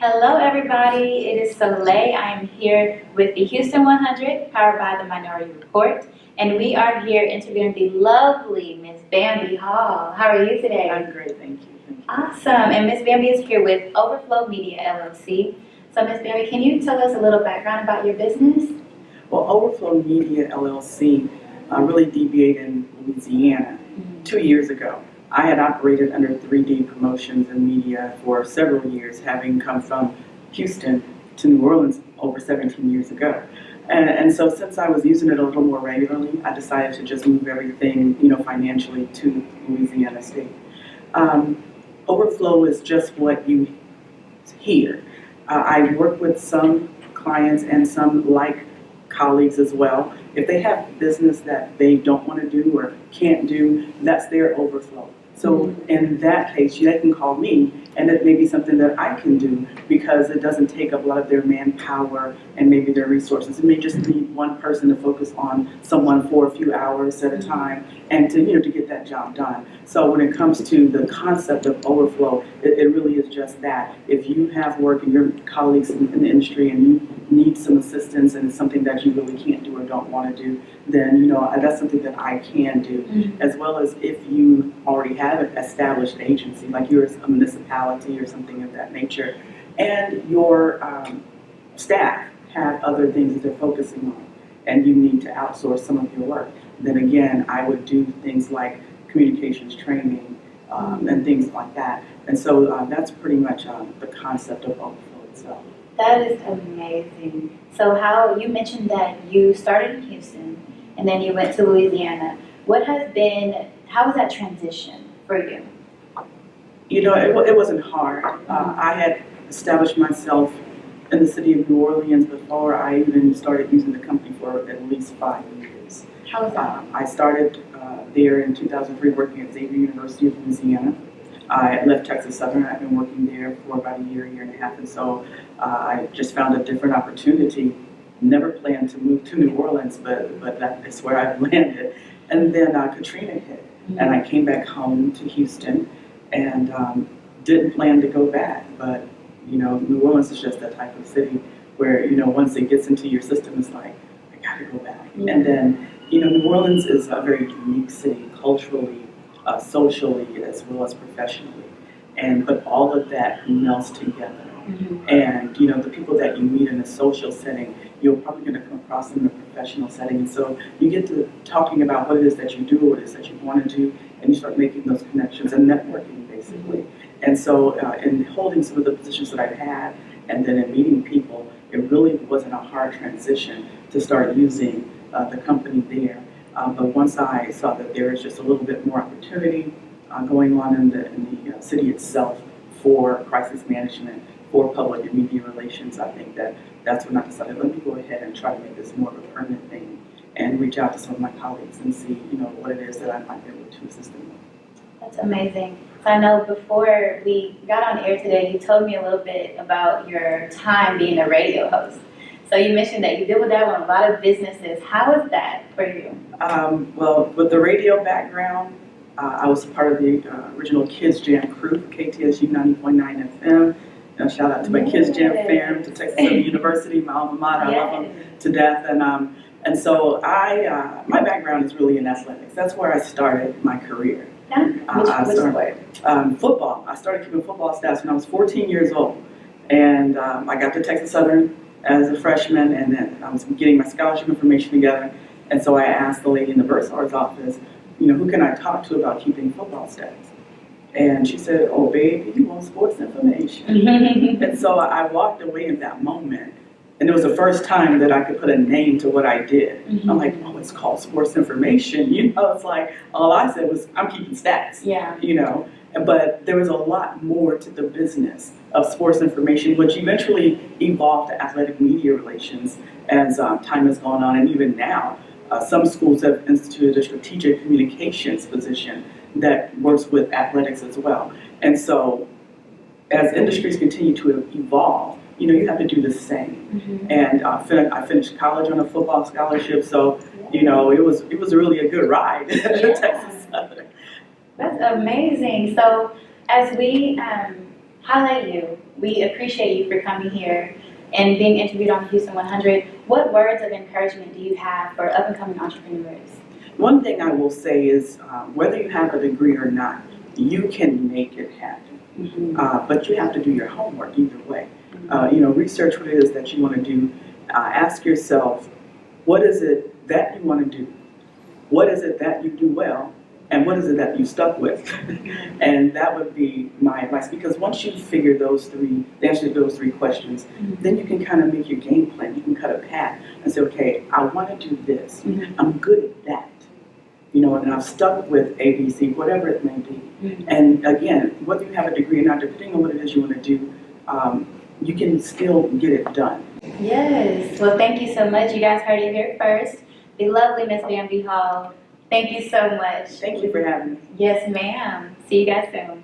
Hello, everybody. It is Soleil. I am here with the Houston 100, powered by the Minority Report, and we are here interviewing the lovely Miss Bambi Hall. How are you today? I'm great, thank you. Awesome. And Miss Bambi is here with Overflow Media, LLC. So, Miss Bambi, can you tell us a little background about your business? Well, Overflow Media LLC really debuted in Louisiana 2 years ago. I had operated under 3D Promotions and Media for several years, having come from Houston to New Orleans over 17 years ago. And so since I was using it a little more regularly, I decided to just move everything, financially to Louisiana State. Overflow is just what you hear. I work with some clients and some like colleagues as well. If they have business that they don't want to do or can't do, that's their overflow. So in that case, they can call me, and it may be something that I can do because it doesn't take up a lot of their manpower and maybe their resources. It may just need one person to focus on someone for a few hours at a time and to get that job done. So when it comes to the concept of overflow, it really is just that. If you have work and your colleagues in the industry and you need some assistance and it's something that you really can't do or don't want to do, then that's something that I can do. As well as if you already have an established agency, like you're a municipality or something of that nature, and your staff have other things that they're focusing on, and you need to outsource some of your work, then again, I would do things like communications training and things like that. And so that's pretty much the concept of Overflow itself. That is amazing. So how you mentioned that you started in Houston and then you went to Louisiana. How was that transition for you? It wasn't hard. I had established myself in the city of New Orleans before I even started using the company for at least 5 years. How was that? I started there in 2003 working at Xavier University of Louisiana. I left Texas Southern. I've been working there for about a year and a half, and so I just found a different opportunity. Never planned to move to New Orleans, but that is where I've landed. And then Katrina hit, and I came back home to Houston, and didn't plan to go back. But New Orleans is just that type of city where once it gets into your system, it's like I got to go back. And then New Orleans is a very unique city culturally, socially, as well as professionally, but all of that melts together. And the people that you meet in a social setting, you're probably going to come across them in a professional setting. And so you get to talking about what it is that you do, what it is that you want to do, and you start making those connections and networking, basically. And so in holding some of the positions that I've had, and then in meeting people, it really wasn't a hard transition to start using the company there. But once I saw that there is just a little bit more opportunity going on in the city itself for crisis management, for public and media relations, I think that's when I decided, let me go ahead and try to make this more of a permanent thing and reach out to some of my colleagues and see, what it is that I might be able to assist them with. That's amazing. So I know before we got on air today, you told me a little bit about your time being a radio host. So you mentioned that you deal with that with a lot of businesses. How is that for you? Well, with the radio background, I was part of the original Kids Jam crew, KTSU 90.9 FM. Shout out to my Kids Jam fam, to Texas Southern University, my alma mater. I love them to death. And so my background is really in athletics. That's where I started my career. Which sport? Football. I started keeping football stats when I was 14 years old. And I got to Texas Southern as a freshman, and then I was getting my scholarship information together. And so I asked the lady in the bursar's office, who can I talk to about keeping football stats? And she said, oh, baby, you want sports information? And so I walked away in that moment. And it was the first time that I could put a name to what I did. I'm like, oh, it's called sports information. It's like, all I said was, I'm keeping stats. But there was a lot more to the business of sports information, which eventually evolved to athletic media relations as time has gone on. And even now, some schools have instituted a strategic communications position that works with athletics as well. And so as industries continue to evolve, you have to do the same. And I finished college on a football scholarship, so it was really a good ride at Texas Southern. That's amazing. So as we highlight you. We appreciate you for coming here and being interviewed on Houston 100. What words of encouragement do you have for up-and-coming entrepreneurs? One thing I will say is whether you have a degree or not, you can make it happen. But you have to do your homework either way. Research what it is that you want to do. Ask yourself, what is it that you want to do? What is it that you do well? And what is it that you stuck with? And that would be my advice, because once you figure the answer to those three questions, then you can kind of make your game plan. You can cut a path and say, okay, I want to do this. I'm good at that. And I've stuck with ABC, whatever it may be. And again, whether you have a degree or not, depending on what it is you want to do, you can still get it done. Yes. Well, thank you so much. You guys heard it here first. The lovely Miss Bambi Hall. Thank you so much. Thank you for having me. Yes, ma'am. See you guys soon.